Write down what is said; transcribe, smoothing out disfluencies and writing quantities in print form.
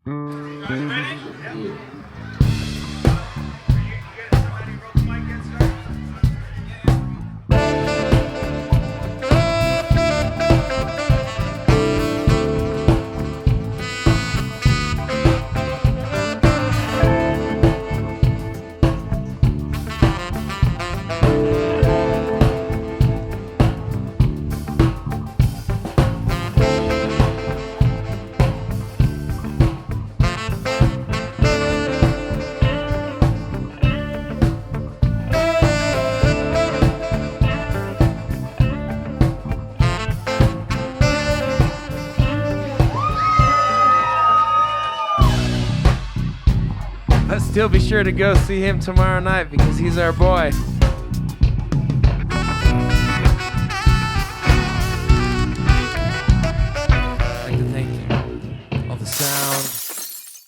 But still be sure to go see him tomorrow night because he's our boy.